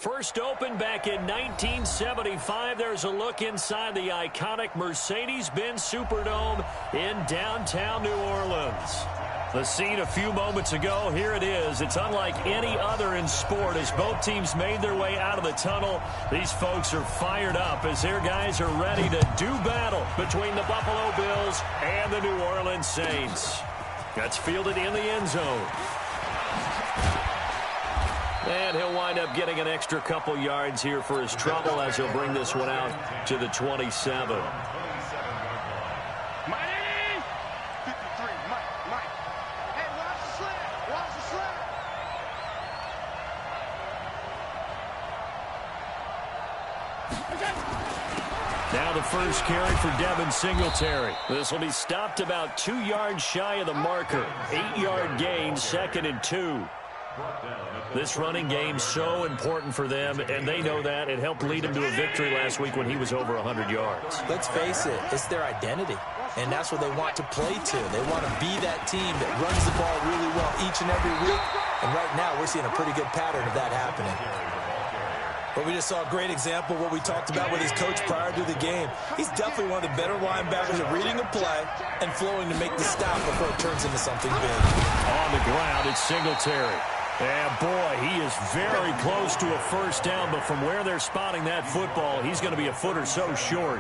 First opened back in 1975. There's a look inside the iconic Mercedes-Benz Superdome in downtown New Orleans. The scene a few moments ago, here it is. It's unlike any other in sport as both teams made their way out of the tunnel. These folks are fired up as their guys are ready to do battle between the Buffalo Bills and the New Orleans Saints. That's fielded in the end zone. And he'll wind up getting an extra couple yards here for his trouble as he'll bring this one out to the 27. Now the first carry for Devin Singletary. This will be stopped about 2 yards shy of the marker. 8-yard gain, 2nd and 2. This running game so important for them, and they know that. It helped lead them to a victory last week when he was over 100 yards. Let's face it, it's their identity, and that's what they want to play to. They want to be that team that runs the ball really well each and every week, and right now we're seeing a pretty good pattern of that happening. But we just saw a great example of what we talked about with his coach prior to the game. He's definitely one of the better linebackers at reading a play and flowing to make the stop before it turns into something big. On the ground, it's Singletary. And, boy, he is very close to a first down, but from where they're spotting that football, he's going to be a foot or so short.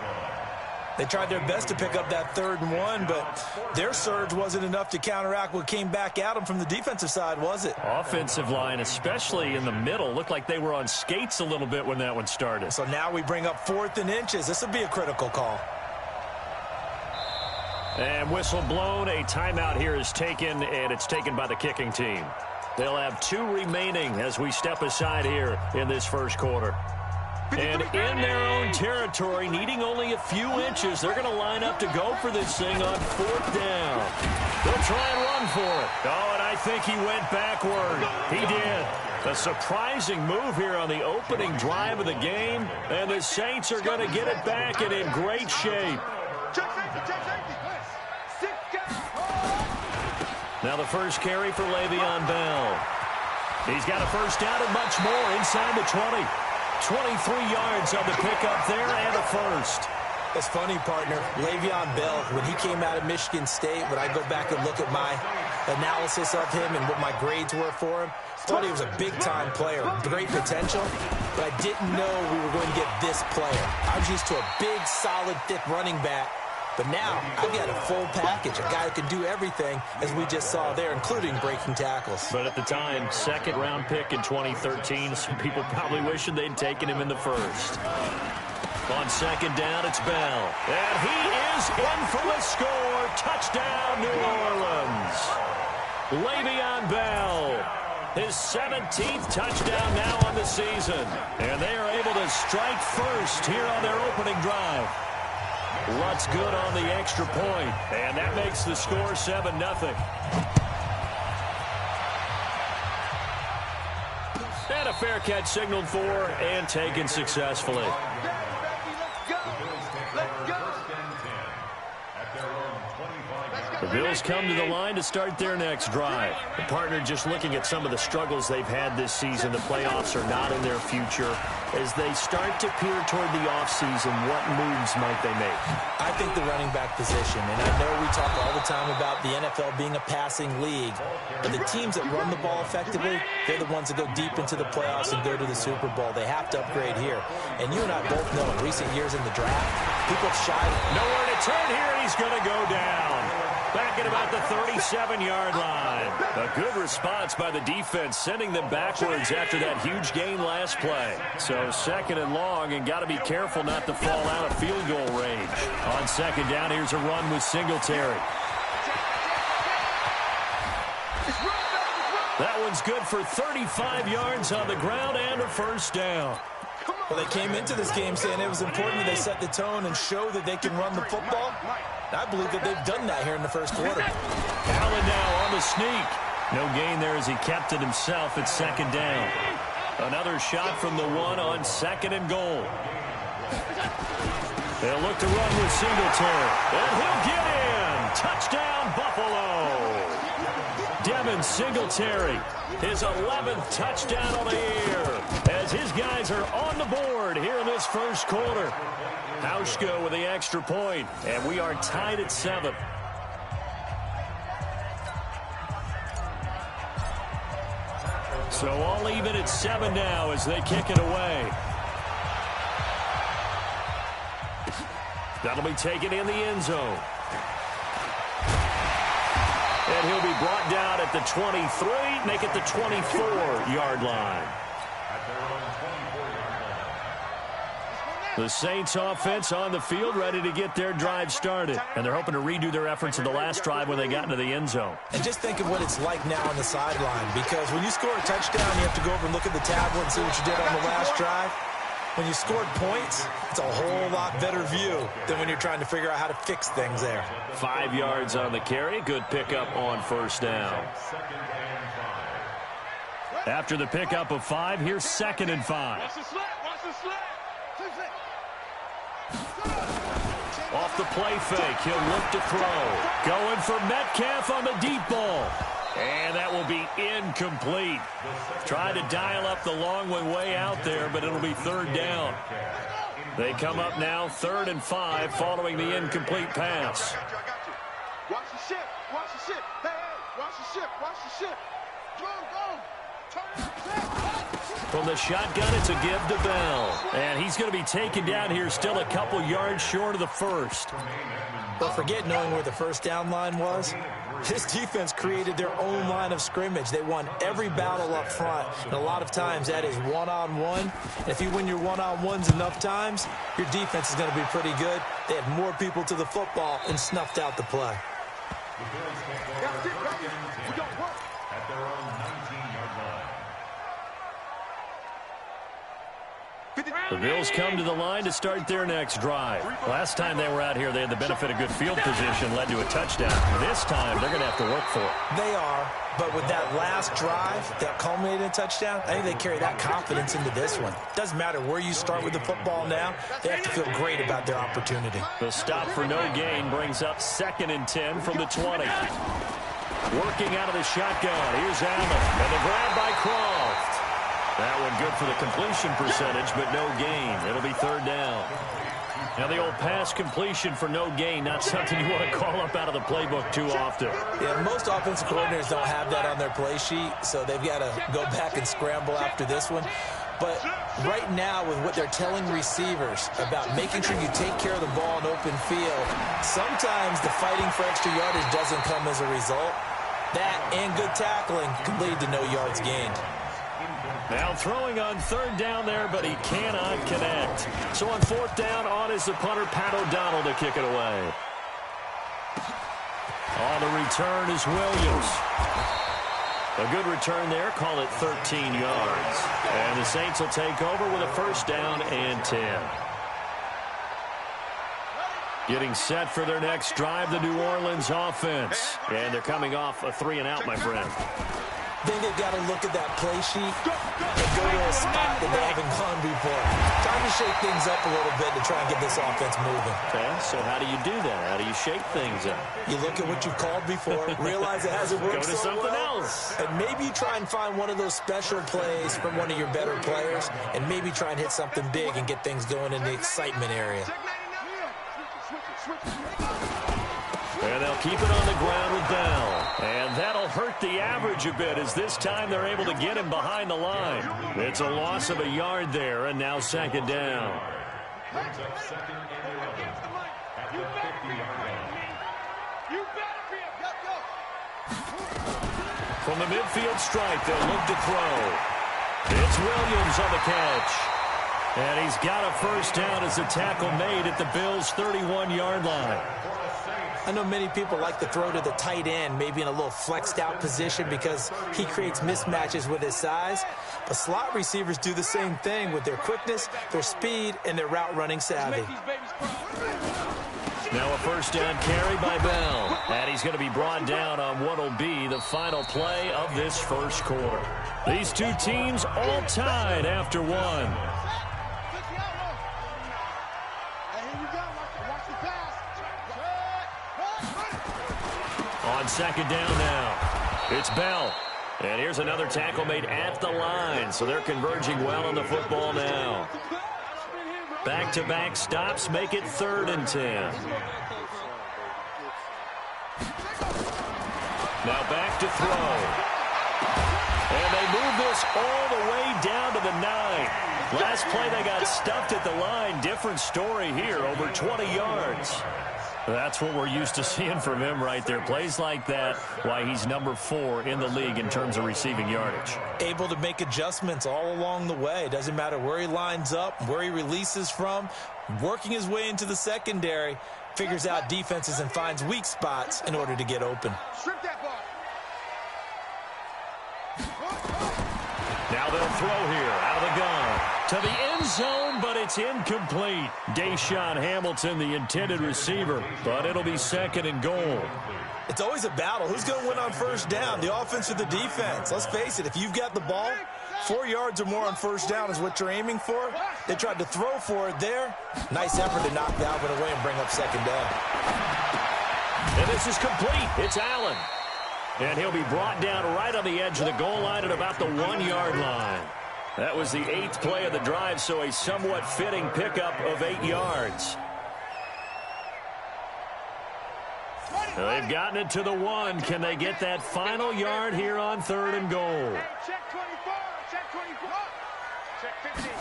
They tried their best to pick up that 3rd and 1, but their surge wasn't enough to counteract what came back at them from the defensive side, was it? Offensive line, especially in the middle, looked like they were on skates a little bit when that one started. So now we bring up 4th and inches. This will be a critical call. And whistle blown. A timeout here is taken, and it's taken by the kicking team. They'll have 2 remaining as we step aside here in this first quarter. And in their own territory, needing only a few inches, they're going to line up to go for this thing on 4th down. They'll try and run for it. Oh, and I think he went backward. He did. A surprising move here on the opening drive of the game, and the Saints are going to get it back and in great shape. Now the first carry for Le'Veon Bell. He's got a first down and much more inside the 20. 23 yards on the pickup there and a first. It's funny, partner. Le'Veon Bell, when he came out of Michigan State, when I go back and look at my analysis of him and what my grades were for him, thought he was a big-time player, great potential, but I didn't know we were going to get this player. I was used to a big, solid, thick running back. But now, I've got a full package, a guy who can do everything, as we just saw there, including breaking tackles. But at the time, 2nd-round pick in 2013, some people probably wishing they'd taken him in the first. On 2nd down, it's Bell. And he is in for the score. Touchdown, New Orleans. Le'Veon Bell, his 17th touchdown now on the season. And they are able to strike first here on their opening drive. What's good on the extra point, and that makes the score 7-0. And a fair catch signaled for and taken successfully. The Bills come to the line to start their next drive. The partner just looking at some of the struggles they've had this season. The playoffs are not in their future. As they start to peer toward the offseason, what moves might they make? I think the running back position, and I know we talk all the time about the NFL being a passing league, but the teams that run the ball effectively, they're the ones that go deep into the playoffs and go to the Super Bowl. They have to upgrade here. And you and I both know in recent years in the draft, people have shied. Nowhere to turn here, and he's going to go down. Back at about the 37-yard line. A good response by the defense, sending them backwards after that huge gain last play. So 2nd and long, and got to be careful not to fall out of field goal range. On 2nd down, here's a run with Singletary. That one's good for 35 yards on the ground and a first down. Well, they came into this game saying it was important that they set the tone and show that they can run the football. I believe that they've done that here in the first quarter. Allen now on the sneak. No gain there as he kept it himself at 2nd down. Another shot from the 1 on 2nd and goal. They'll look to run with Singletary. And he'll get in. Touchdown, Buffalo. Devin Singletary, his 11th touchdown of the year, as as his guys are on the board here in this first quarter. Hauschka with the extra point, and we are tied at 7. So all even at 7 now as they kick it away. That'll be taken in the end zone. And he'll be brought down at the 23, make it the 24-yard line. The Saints offense on the field, ready to get their drive started. And they're hoping to redo their efforts in the last drive when they got into the end zone. And just think of what it's like now on the sideline, because when you score a touchdown, you have to go over and look at the tablet and see what you did on the last drive. When you scored points, it's a whole lot better view than when you're trying to figure out how to fix things there. 5 yards on the carry. Good pickup on first down. After the pickup of 5, here's 2nd and 5. Off the play fake, he'll look to throw. Going for Metcalf on the deep ball. And that will be incomplete. Tried to dial up the long one way out there, but it'll be 3rd down. They come up now 3rd and 5 following the incomplete pass. Watch the ship, watch the ship. Hey, watch the ship, watch the ship. Go. From the shotgun, it's a give to Bell. And he's going to be taken down here still a couple yards short of the first. But forget knowing where the first down line was. This defense created their own line of scrimmage. They won every battle up front. And a lot of times that is one-on-one. And if you win your one-on-ones enough times, your defense is going to be pretty good. They had more people to the football and snuffed out the play. The Bills come to the line to start their next drive. Last time they were out here, they had the benefit of good field position, led to a touchdown. This time, they're going to have to work for it. They are, but with that last drive that culminated in a touchdown, I think they carry that confidence into this one. Doesn't matter where you start with the football now, they have to feel great about their opportunity. The stop for no gain brings up 2nd and 10 from the 20. Working out of the shotgun, here's Allen, and the grab by Croft. That one good for the completion percentage, but no gain. It'll be 3rd down. Now the old pass completion for no gain, not something you want to call up out of the playbook too often. Yeah, most offensive coordinators don't have that on their play sheet, so they've got to go back and scramble after this one. But right now, with what they're telling receivers about making sure you take care of the ball in open field, sometimes the fighting for extra yardage doesn't come as a result. That and good tackling can lead to no yards gained. Now throwing on 3rd down there, but he cannot connect. So on 4th down, on is the punter, Pat O'Donnell, to kick it away. On the return is Williams. A good return there, call it 13 yards. And the Saints will take over with a 1st down and 10. Getting set for their next drive, the New Orleans offense. And they're coming off a 3-and-out, my friend. Then they've got to look at that play sheet and go to a spot that they haven't gone before. Time to shake things up a little bit to try and get this offense moving. Okay, so how do you do that? How do you shake things up? You look at what you've called before, realize it hasn't worked so well. Go to something else. And maybe you try and find one of those special plays from one of your better players, and maybe try and hit something big and get things going in the excitement area. And they'll keep it on the ground with Bell. And that'll hurt the average a bit as this time they're able to get him behind the line. It's a loss of a yard there, and now 2nd down. From the midfield stripe, they'll look to throw. It's Williams on the catch. And he's got a 1st down as the tackle made at the Bills' 31-yard line. I know many people like to throw to the tight end, maybe in a little flexed out position because he creates mismatches with his size. But slot receivers do the same thing with their quickness, their speed, and their route running savvy. Now a 1st down carry by Bell. And he's going to be brought down on what will be the final play of this first quarter. These two teams all tied after one. On 2nd down now, it's Bell. And here's another tackle made at the line, so they're converging well on the football now. Back-to-back stops make it 3rd and 10. Now back to throw. And they move this all the way down to the 9. Last play they got stuffed at the line. Different story here, over 20 yards. That's what we're used to seeing from him right there. Plays like that, why he's number 4 in the league in terms of receiving yardage. Able to make adjustments all along the way. Doesn't matter where he lines up, where he releases from. Working his way into the secondary. Figures out defenses and finds weak spots in order to get open. Strip that ball. Now they'll throw here out of the gun to the end zone, but it's incomplete. Deshaun Hamilton, the intended receiver, but it'll be 2nd and goal. It's always a battle. Who's going to win on first down, the offense or the defense? Let's face it, if you've got the ball, 4 yards or more on first down is what you're aiming for. They tried to throw for it there. Nice effort to knock that one away and bring up 2nd down. And this is complete. It's Allen. And he'll be brought down right on the edge of the goal line at about the 1-yard line. That was the 8th play of the drive, so a somewhat fitting pickup of 8 yards. They've gotten it to the 1. Can they get that final yard here on 3rd and goal? Check 24. Check 24. Check 15.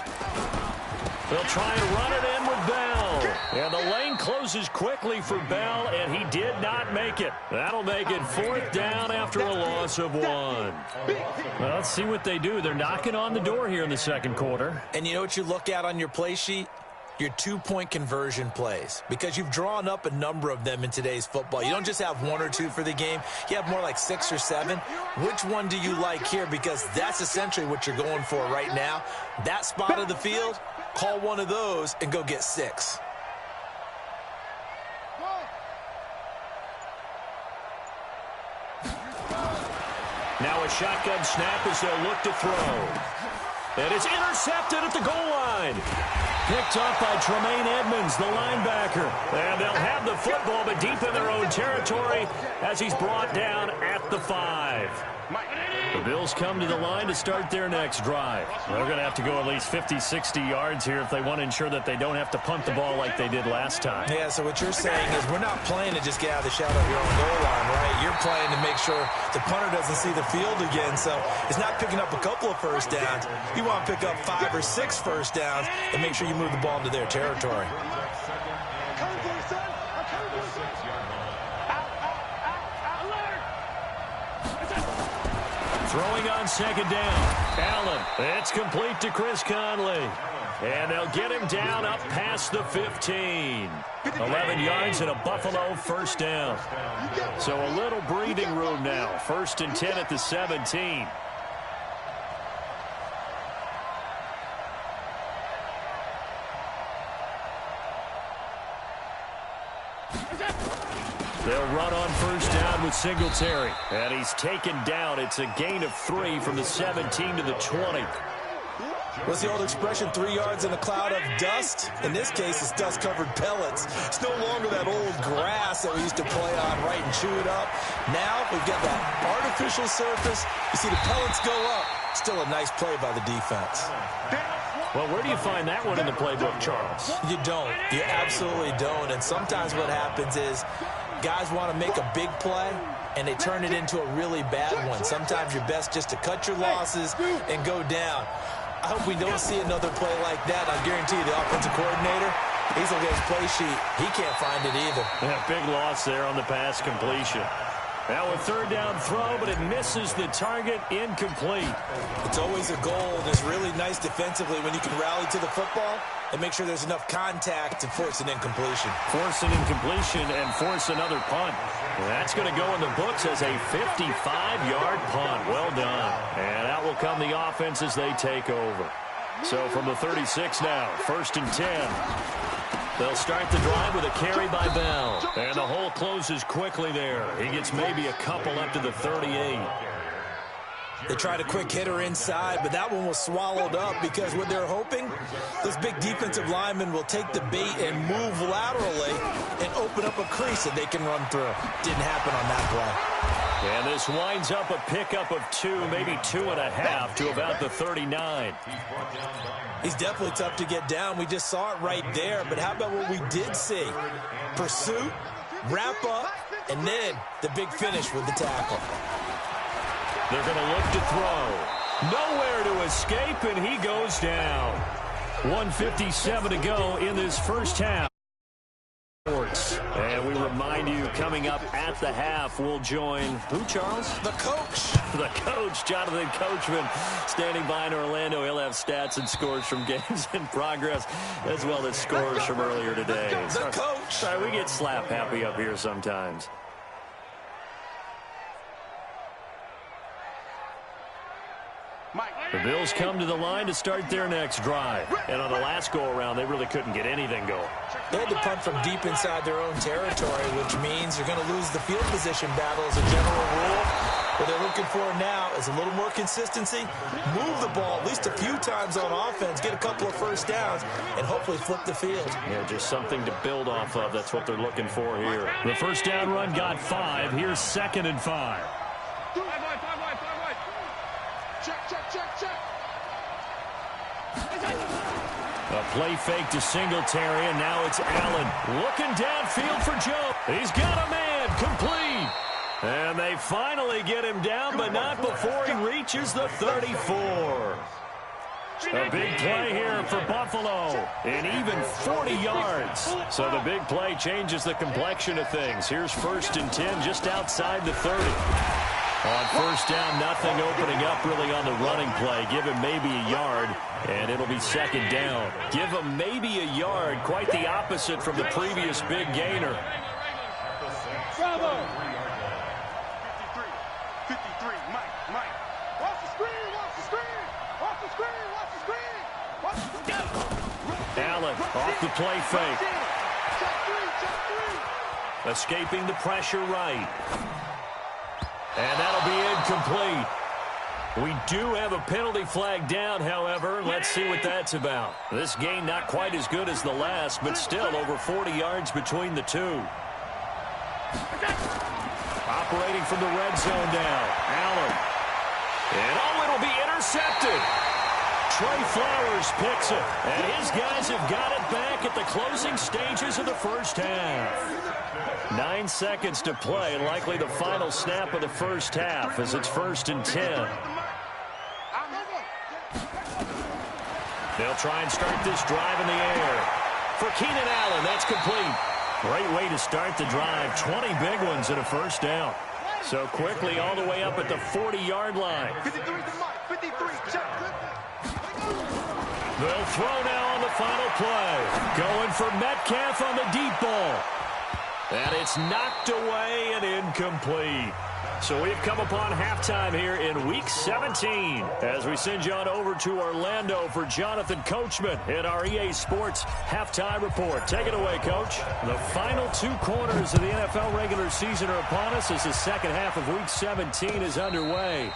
They'll try and run it in with Bell. And the lane closes quickly for Bell, and he did not make it. That'll make it 4th down after a loss of 1. Well, let's see what they do. They're knocking on the door here in the 2nd quarter. And you know what you look at on your play sheet? Your 2-point conversion plays, because you've drawn up a number of them in today's football. You don't just have 1 or 2 for the game. You have more like 6 or 7. Which one do you like here? Because that's essentially what you're going for right now. That spot of the field, call one of those and go get 6. Now a shotgun snap as they'll look to throw. And it's intercepted at the goal line. Picked off by Tremaine Edmonds, the linebacker. And they'll have the football, but deep in their own territory as he's brought down at the 5. The Bills come to the line to start their next drive. They're going to have to go at least 50, 60 yards here if they want to ensure that they don't have to punt the ball like they did last time. Yeah, so what you're saying is we're not playing to just get out of the shadow of your own goal line, right? You're playing to make sure the punter doesn't see the field again. So it's not picking up a couple of first downs. You want to pick up 5 or 6 first downs and make sure you move the ball into their territory. Throwing on 2nd down. Allen. It's complete to Chris Conley. And they'll get him down up past the 15. 11 yards and a Buffalo first down. So a little breathing room now. 1st and 10 at the 17. They'll run on first down with Singletary. And he's taken down. It's a gain of 3 from the 17 to the 20. What's the old expression, 3 yards in a cloud of dust? In this case, it's dust-covered pellets. It's no longer that old grass that we used to play on, right, and chew it up. Now we've got that artificial surface. You see the pellets go up. Still a nice play by the defense. Well, where do you find that one in the playbook, Charles? You don't. You absolutely don't. And sometimes what happens is guys want to make a big play, and they turn it into a really bad one. Sometimes you're best just to cut your losses and go down. I hope we don't see another play like that. I guarantee you the offensive coordinator, he's looking at his play sheet. He can't find it either. Yeah, big loss there on the pass completion. Now a 3rd down throw, but it misses the target, incomplete. It's always a goal, and it's really nice defensively when you can rally to the football and make sure there's enough contact to force an incompletion. Force an incompletion and force another punt. That's going to go in the books as a 55-yard punt. Well done. And out will come the offense as they take over. So from the 36 now, 1st and 10. They'll start the drive with a carry by Bell. And the hole closes quickly there. He gets maybe a couple up to the 38. They tried a quick hitter inside, but that one was swallowed up because what they're hoping, this big defensive lineman will take the bait and move laterally and open up a crease that they can run through. Didn't happen on that play. And this winds up a pickup of 2, maybe 2.5 to about the 39. He's definitely tough to get down. We just saw it right there. But how about what we did see? Pursuit, wrap up, and then the big finish with the tackle. They're going to look to throw. Nowhere to escape, and he goes down. 1:57 to go in this first half. And we remind you, coming up at the half, we'll join who, Charles? The coach. The coach, Jonathan Coachman, standing by in Orlando. He'll have stats and scores from games in progress, as well as scores from earlier today. The coach. Sorry, we get slap happy up here sometimes. The Bills come to the line to start their next drive. And on the last go-around, they really couldn't get anything going. They had to punt from deep inside their own territory, which means you're going to lose the field position battle as a general rule. What they're looking for now is a little more consistency, move the ball at least a few times on offense, get a couple of first downs, and hopefully flip the field. Yeah, just something to build off of. That's what they're looking for here. The first down run got 5. Here's 2nd and 5. Check. A play fake to Singletary, and now it's Allen looking downfield for Joe. He's got a man, complete. And they finally get him down, but not before he reaches the 34. A big play here for Buffalo, and even 40 yards. So the big play changes the complexion of things. Here's 1st and 10 just outside the 30. On first down, nothing opening up really on the running play. Give him maybe a yard, and it'll be 2nd down. Give him maybe a yard, quite the opposite from the previous big gainer. 53, Mike. Watch the screen. Allen off the play fake. Escaping the pressure right. And that'll be incomplete. We do have a penalty flag down, however. Let's see what that's about. This game not quite as good as the last, but still over 40 yards between the two. Operating from the red zone now. Allen. And it'll be intercepted. Trey Flowers picks it. And his guys have got it back at the closing stages of the first half. 9 seconds to play, and likely the final snap of the first half as it's 1st and 10. They'll try and start this drive in the air. For Keenan Allen, that's complete. Great way to start the drive. 20 big ones and a first down. So quickly all the way up at the 40-yard line. 53 to Mike. 53, check. They'll throw now on the final play. Going for Metcalf on the deep ball. And it's knocked away and incomplete. So we've come upon halftime here in Week 17 as we send you on over to Orlando for Jonathan Coachman in our EA Sports Halftime Report. Take it away, Coach. The final 2 quarters of the NFL regular season are upon us as the second half of Week 17 is underway.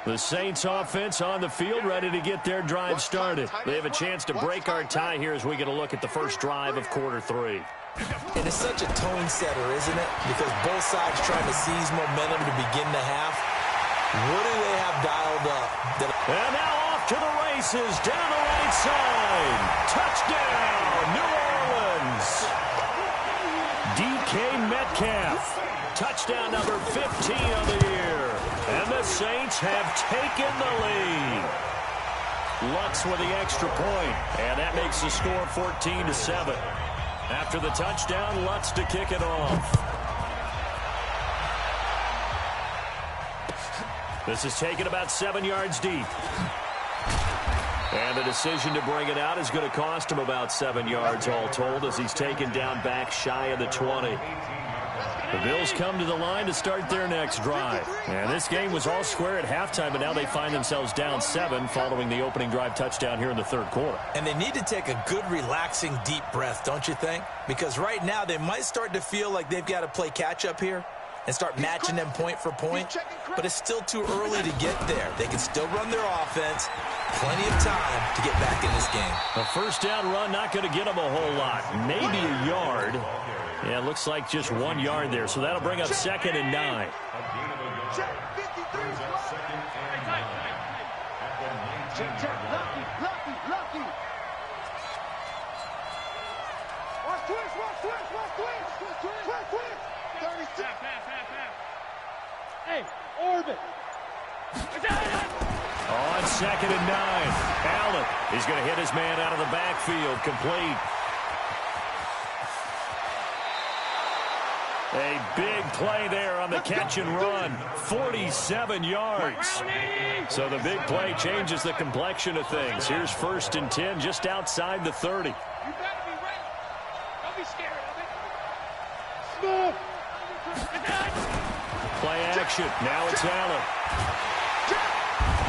The Saints offense on the field, ready to get their drive started. They have a chance to break our tie here as we get a look at the first drive of quarter 3. And it's such a tone setter, isn't it? Because both sides trying to seize momentum to begin the half. What do they have dialed up? And now off to the races, down the right side. Touchdown, New Orleans. DK Metcalf. Touchdown number 15 on the year. And the Saints have taken the lead. Lutz with the extra point, and that makes the score 14-7. After the touchdown, Lutz to kick it off. This is taken about 7 yards deep. And the decision to bring it out is going to cost him about 7 yards all told as he's taken down back shy of the 20. The Bills come to the line to start their next drive. And this game was all square at halftime, but now they find themselves down 7 following the opening drive touchdown here in the third quarter. And they need to take a good, relaxing, deep breath, don't you think? Because right now they might start to feel like they've got to play catch-up here. and start matching them point for point, but it's still too early to get there. They can still run their offense. Plenty of time to get back in this game. A first down run, not going to get them a whole lot. Maybe a yard. Yeah, it looks like just 1 yard there, so that'll bring up 2nd and 9. Lucky. Watch twist. 36. Hey, orbit. On 2nd and 9. Allen, he's going to hit his man out of the backfield. Complete. A big play there on the catch and run. 47 yards. So the big play changes the complexion of things. Here's 1st and 10 just outside the 30. You better be ready. Don't be scared of it. Play action. Now it's Allen.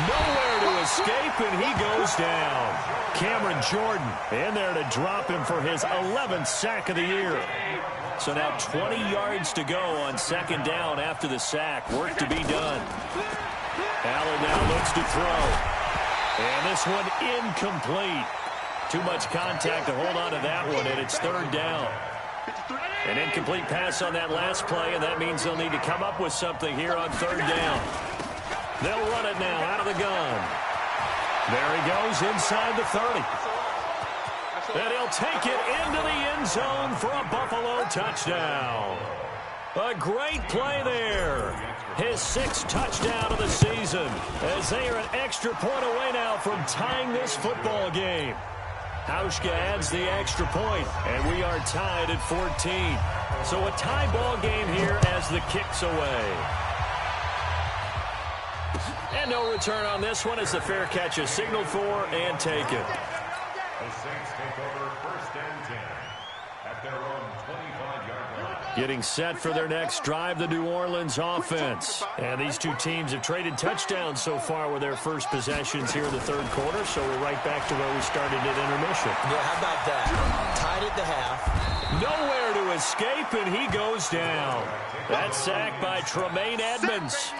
Nowhere to escape, and he goes down. Cameron Jordan in there to drop him for his 11th sack of the year. So now 20 yards to go on 2nd down after the sack. Work to be done. Allen now looks to throw. And this one incomplete. Too much contact to hold on to that one, and it's 3rd down. An incomplete pass on that last play, and that means they'll need to come up with something here on 3rd down. They'll run it now out of the gun. There he goes inside the 30. And he'll take it into the end zone for a Buffalo touchdown. A great play there. His 6th touchdown of the season, as they are an extra point away now from tying this football game. Hauschka adds the extra point, and we are tied at 14. So a tie ball game here as the kick's away. And no return on this one as the fair catch is signaled for and taken. The Saints take over 1st and 10 at their own 25-yard line. Getting set for their next drive, the New Orleans offense. And these two teams have traded touchdowns so far with their first possessions here in the 3rd quarter, so we're right back to where we started at intermission. Yeah, how about that? Tied at the half. Nowhere to escape, and he goes down. That sack by Tremaine Edmonds.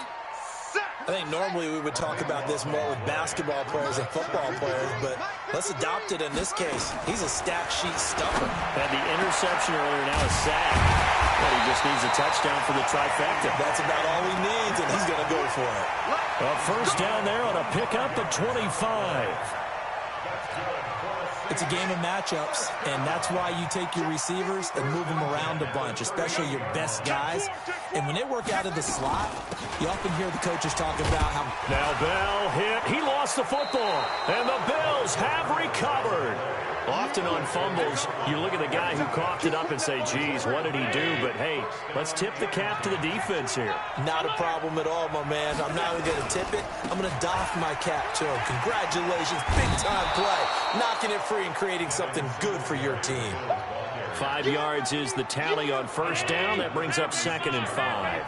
I think normally we would talk about this more with basketball players and football players, but let's adopt it in this case. He's a stat sheet stuffer. Had the interception earlier, now a sack. But he just needs a touchdown for the trifecta. That's about all he needs, and he's going to go for it. A first down there on a pickup at 25. It's a game of matchups, and that's why you take your receivers and move them around a bunch, especially your best guys. And when they work out of the slot, you often hear the coaches talk about how... Now Bell hit. He lost the football, and the Bills have recovered. Often on fumbles, you look at the guy who coughed it up and say, geez, what did he do? But, hey, let's tip the cap to the defense here. Not a problem at all, my man. I'm not even going to tip it. I'm going to doff my cap to him. Congratulations. Big-time play. Knocking it free and creating something good for your team. 5 yards is the tally on 1st down. That brings up 2nd and 5.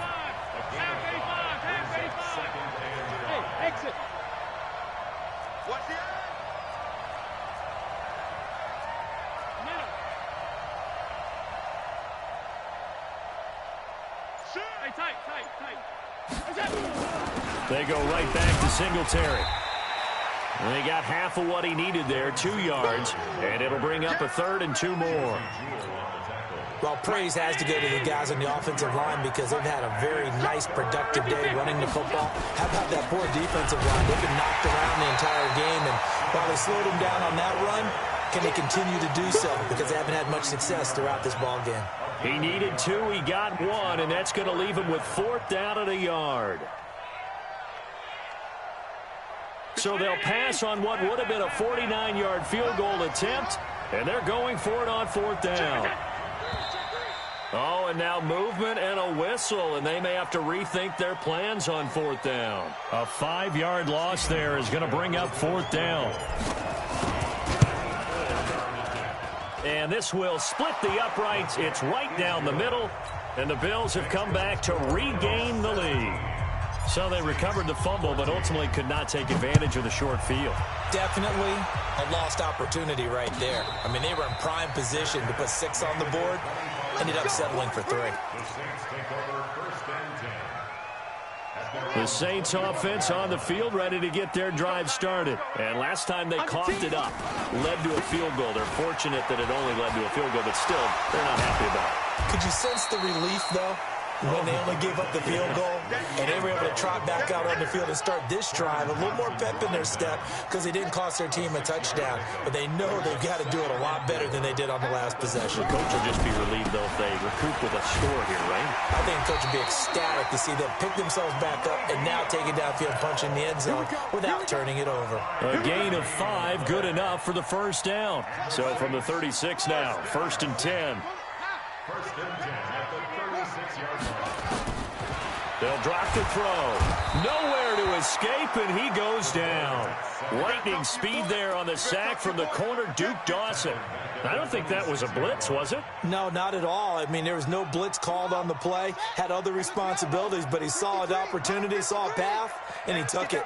Hey, exit. Watch the eye. Hey, tight. They go right back to Singletary. And they got half of what he needed there, 2 yards, and it'll bring up a 3rd and 2 more. Well, praise has to go to the guys on the offensive line because they've had a very nice, productive day running the football. How about that poor defensive line? They've been knocked around the entire game, and while they slowed them down on that run, can they continue to do so? Because they haven't had much success throughout this ball game. He needed 2, he got 1, and that's going to leave him with 4th down at a yard. So they'll pass on what would have been a 49-yard field goal attempt, and they're going for it on 4th down. Oh, and now movement and a whistle, and they may have to rethink their plans on 4th down. A 5-yard loss there is going to bring up 4th down. And this will split the uprights. It's right down the middle, and the Bills have come back to regain the lead. So they recovered the fumble, but ultimately could not take advantage of the short field. Definitely a lost opportunity right there. I mean, they were in prime position to put 6 on the board. Ended up settling for 3. The Saints take over first and 10. The Saints offense on the field, ready to get their drive started. And last time they coughed it up, led to a field goal. They're fortunate that it only led to a field goal, but still, they're not happy about it. Could you sense the relief, though, when they only gave up the field goal and they were able to trot back out on the field and start this drive? A little more pep in their step because they didn't cost their team a touchdown. But they know they've got to do it a lot better than they did on the last possession. The coach will just be relieved, though, if they recoup with a score here, right? I think the coach will be ecstatic to see them pick themselves back up and now take it downfield, punch in the end zone without turning it over. A gain of 5, good enough for the first down. So from the 36 now, first and 10. First and 10 at the 36-yard line. They'll drop the throw. Nowhere to escape, and he goes down. Lightning speed there on the sack from the corner, Duke Dawson. I don't think that was a blitz, was it? No, not at all. I mean, there was no blitz called on the play. Had other responsibilities, but he saw an opportunity, saw a path, and he took it.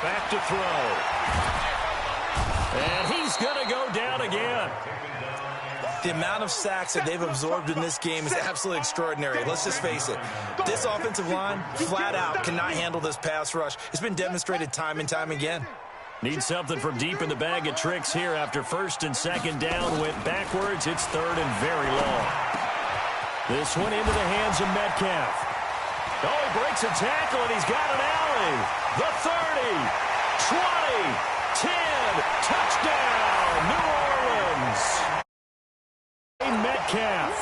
Back to throw. And he's going to go down again. The amount of sacks that they've absorbed in this game is absolutely extraordinary. Let's just face it. This offensive line, flat out, cannot handle this pass rush. It's been demonstrated time and time again. Need something from deep in the bag of tricks here after first and second down. Went backwards. It's third and very long. This one into the hands of Metcalf. Oh, he breaks a tackle, and he's got an alley. The 30, 20, 10, touchdown, New Orleans. Metcalf,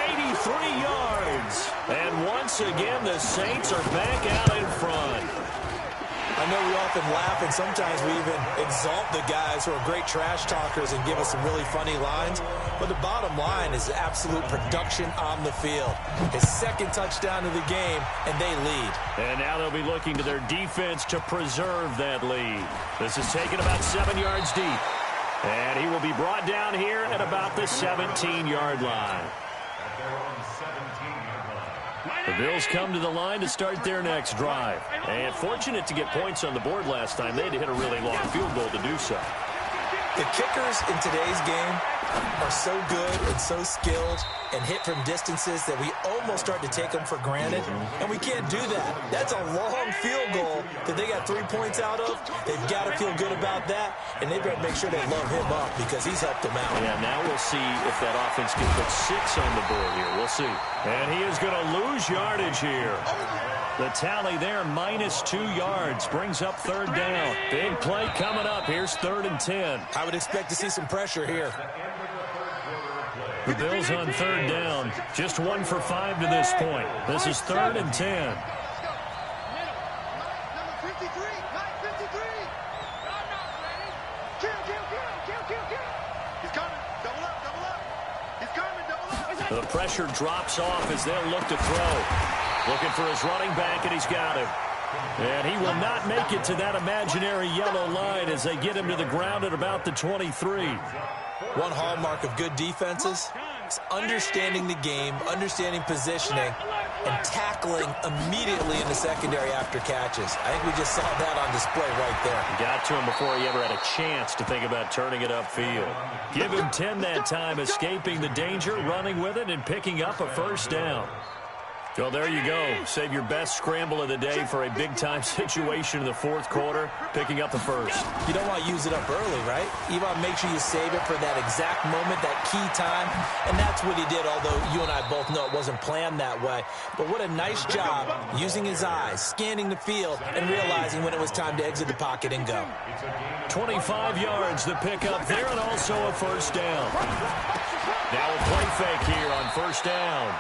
83 yards. And once again, the Saints are back out in front. I know we often laugh, and sometimes we even exalt the guys who are great trash talkers and give us some really funny lines. But the bottom line is absolute production on the field. His second touchdown of the game, and they lead. And now they'll be looking to their defense to preserve that lead. This is taken about 7 yards deep. And he will be brought down here at about the 17-yard line. The Bills come to the line to start their next drive. And fortunate to get points on the board last time. They had to hit a really long field goal to do so. The kickers in today's game are so good and so skilled and hit from distances that we almost start to take them for granted, and we can't do that. That's a long field goal that they got 3 points out of. They've got to feel good about that, and they've got to make sure they love him up because he's helped them out. Yeah, now we'll see if that offense can put 6 on the board here. We'll see. And he is going to lose yardage here. The tally there, -2 yards, brings up third down. Big play coming up. Here's third and 10. I would expect to see some pressure here. The Bills on third down, just 1 for 5 to this point. This is third and 10. Number 53, 53. Kill. He's coming. Double up. He's coming, double up. The pressure drops off as they'll look to throw. Looking for his running back, and he's got him. And he will not make it to that imaginary yellow line as they get him to the ground at about the 23. One hallmark of good defenses is understanding the game, understanding positioning, and tackling immediately in the secondary after catches. I think we just saw that on display right there. Got to him before he ever had a chance to think about turning it upfield. Give him 10 that time, escaping the danger, running with it, and picking up a first down. Well, there you go. Save your best scramble of the day for a big-time situation in the fourth quarter, picking up the first. You don't want to use it up early, right? You want to make sure you save it for that exact moment, that key time, and that's what he did, although you and I both know it wasn't planned that way. But what a nice job using his eyes, scanning the field, and realizing when it was time to exit the pocket and go. 25 yards, the pickup there, and also a first down. Now a play fake here on first down.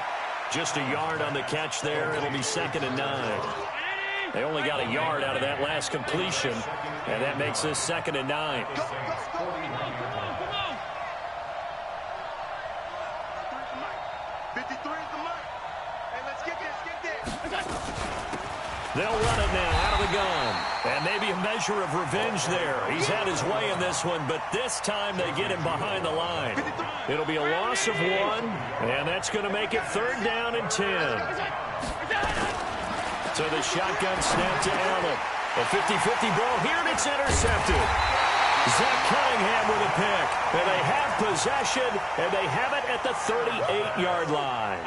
Just a yard on the catch there. It'll be 2nd and 9. They only got a yard out of that last completion, and that makes this 2nd and 9. They'll run it now out of the gun. And maybe a measure of revenge there. He's had his way in this one, but this time they get him behind the line. It'll be a loss of 1, and that's going to make it 3rd down and 10. So the shotgun snap to Allen. A 50-50 ball here, and it's intercepted. Zach Cunningham with a pick. And they have possession, and they have it at the 38-yard line.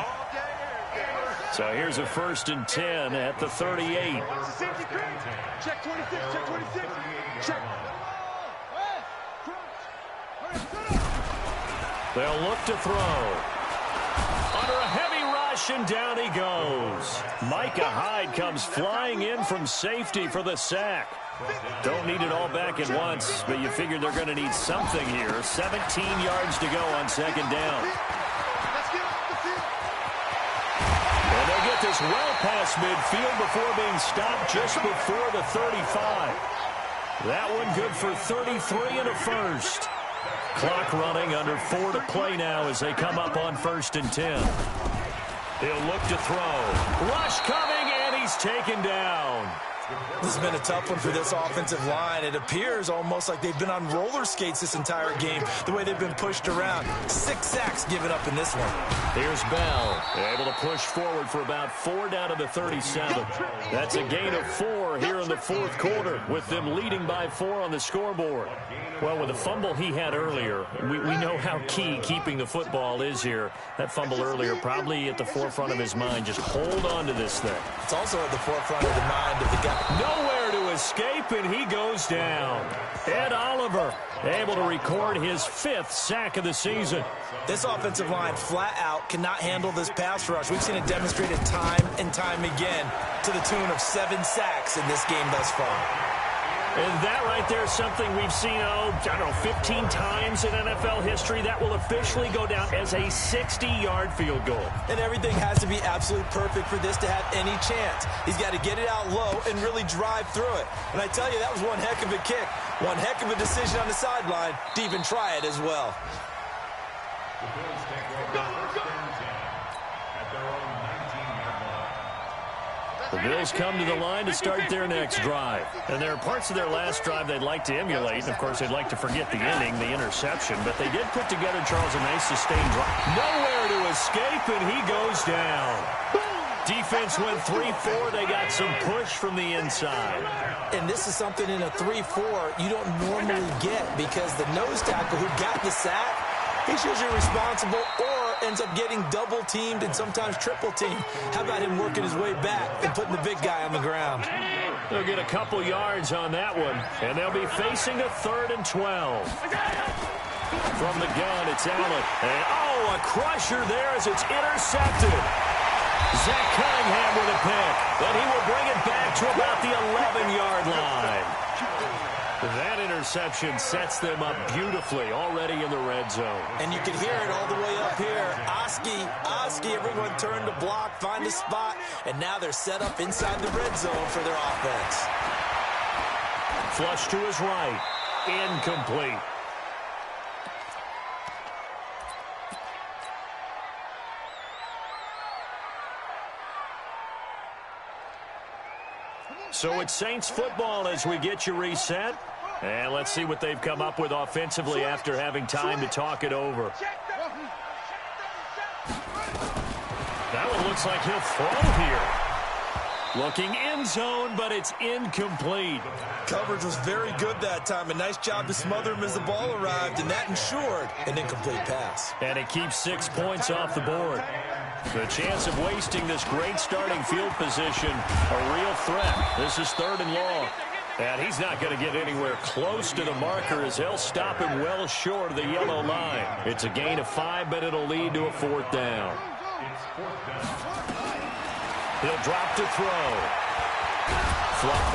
So here's a 1st and 10 at the 38. Check 26, check 26. Check. They'll look to throw. Under a heavy rush, and down he goes. Micah Hyde comes flying in from safety for the sack. Don't need it all back at once, but you figure they're going to need something here. 17 yards to go on 2nd down. And they get this well past midfield before being stopped just before the 35. That one good for 33 and a first. Clock running, under 4 to play now as they come up on 1st and 10. He'll look to throw. Rush coming, and he's taken down. This has been a tough one for this offensive line. It appears almost like they've been on roller skates this entire game, the way they've been pushed around. 6 sacks given up in this one. Here's Bell, able to push forward for about 4 down to the 37. That's a gain of 4 here in the 4th quarter, with them leading by 4 on the scoreboard. Well, with the fumble he had earlier, we know how key keeping the football is here. That fumble earlier probably at the forefront of his mind. Just hold on to this thing. It's also at the forefront of the mind of the guy. Nowhere to escape, and he goes down. Ed Oliver able to record his 5th sack of the season. This offensive line flat out cannot handle this pass rush. We've seen it demonstrated time and time again to the tune of 7 sacks in this game thus far. And that right there is something we've seen, I don't know, 15 times in NFL history. That will officially go down as a 60-yard field goal. And everything has to be absolutely perfect for this to have any chance. He's got to get it out low and really drive through it. And I tell you, that was one heck of a kick. One heck of a decision on the sideline to even try it as well. The Bills take over 1st and 10 at their own 19-yard line. The Bills come to the line to start their next drive. And there are parts of their last drive they'd like to emulate. And, of course, they'd like to forget the inning, the interception. But they did put together, Charles, a nice sustained drive. Nowhere to escape, and he goes down. Defense went 3-4. They got some push from the inside. And this is something in a 3-4 you don't normally get, because the nose tackle who got the sack, he's usually responsible or ends up getting double-teamed and sometimes triple-teamed. How about him working his way back and putting the big guy on the ground? They'll get a couple yards on that one, and they'll be facing a 3rd and 12. From the gun, it's Allen. And, a crusher there as it's intercepted. Zach Cunningham with a pick, and he will bring it back to about the 11-yard line. That interception sets them up beautifully already in the red zone. And you can hear it all the way up here. Oski, everyone turned to block, find a spot, and now they're set up inside the red zone for their offense. Flush to his right. Incomplete. So it's Saints football as we get you reset. And let's see what they've come up with offensively after having time to talk it over. That one looks like he'll throw here. Looking end zone, but it's incomplete. Coverage was very good that time. A nice job to smother him as the ball arrived, and that ensured an incomplete pass. And it keeps 6 points off the board. The chance of wasting this great starting field position, a real threat. This is 3rd and long. And he's not going to get anywhere close to the marker as they'll stop him well short of the yellow line. It's a gain of 5, but it'll lead to a 4th down. He'll drop to throw.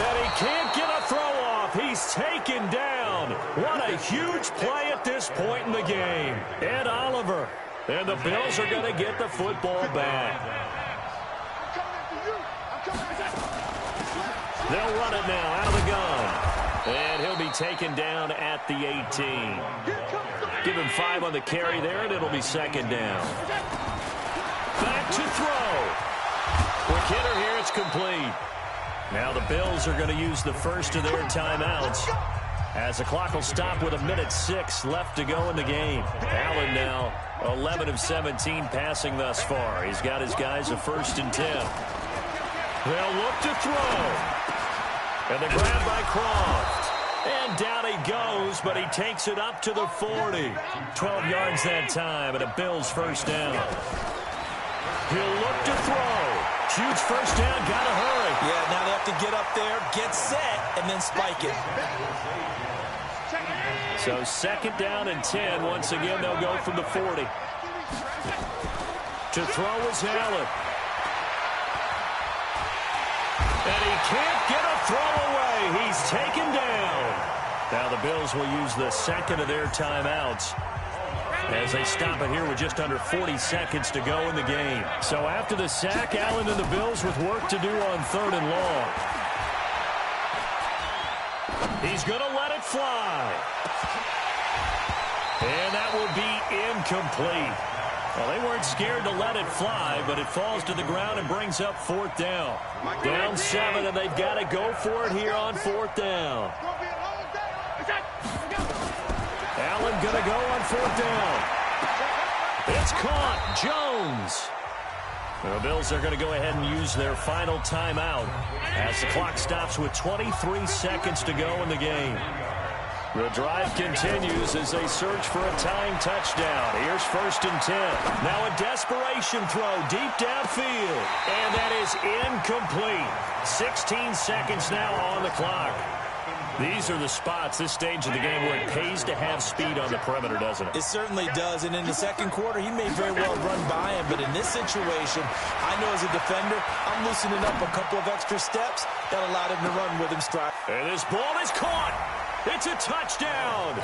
And he can't get a throw off. He's taken down. What a huge play at this point in the game. Ed Oliver. And the Bills are going to get the football back. They'll run it now out of the gun. And he'll be taken down at the 18. Give him 5 on the carry there, and it'll be 2nd down. Back to throw. Quick hitter here, it's complete. Now the Bills are going to use the first of their timeouts, as the clock will stop with 1:06 left to go in the game. Allen now 11 of 17 passing thus far. He's got his guys a 1st and 10. They'll look to throw. And the grab by Croft. And down he goes, but he takes it up to the 40. 12 yards that time, and a Bills first down. He'll look to throw. Huge first down, gotta hurry. Yeah, now they have to get up there, get set, and then spike it. So 2nd down and 10. Once again, they'll go from the 40. To throw is Allen. And he can't get a throw away. He's taken down. Now the Bills will use the 2nd of their timeouts as they stop it here with just under 40 seconds to go in the game. So after the sack, Allen and the Bills with work to do on 3rd and long. He's going to let it fly. And that will be incomplete. Well, they weren't scared to let it fly, but it falls to the ground and brings up 4th down. Down 7, and they've got to go for it here on 4th down. Allen going to go on 4th down. It's caught. Jones. The Bills are going to go ahead and use their final timeout as the clock stops with 23 seconds to go in the game. The drive continues as they search for a tying touchdown. Here's 1st and 10. Now a desperation throw deep downfield. And that is incomplete. 16 seconds now on the clock. These are the spots, this stage of the game, where it pays to have speed on the perimeter, doesn't it? It certainly does, and in the 2nd quarter, he may very well run by him, but in this situation, I know as a defender, I'm loosening up a couple of extra steps that allowed him to run with him stride. And this ball is caught. It's a touchdown.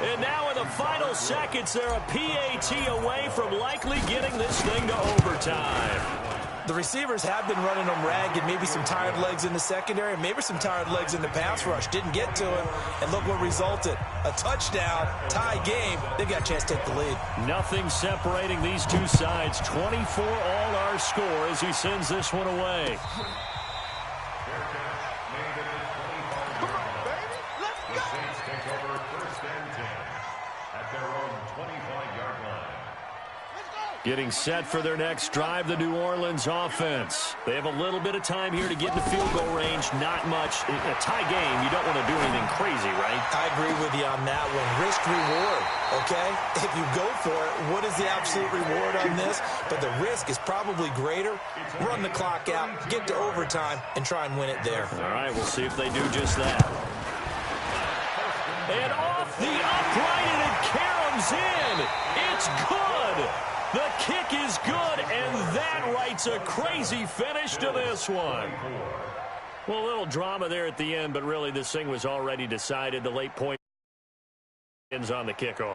And now in the final seconds, they're a PAT away from likely getting this thing to overtime. The receivers have been running them ragged, maybe some tired legs in the secondary, maybe some tired legs in the pass rush. Didn't get to him, and look what resulted. A touchdown, tie game. They've got a chance to take the lead. Nothing separating these two sides. 24 all our score as he sends this one away. Getting set for their next drive, the New Orleans offense. They have a little bit of time here to get into field goal range. Not much. A tie game, you don't want to do anything crazy, right? I agree with you on that one. Risk-reward, okay? If you go for it, what is the absolute reward on this? But the risk is probably greater. Run the clock out, get to overtime, and try and win it there. All right, we'll see if they do just that. And off the upright, and it caroms in. It's good. The kick is good, and that writes a crazy finish to this one. Well, a little drama there at the end, but really this thing was already decided. The late point ends on the kickoff.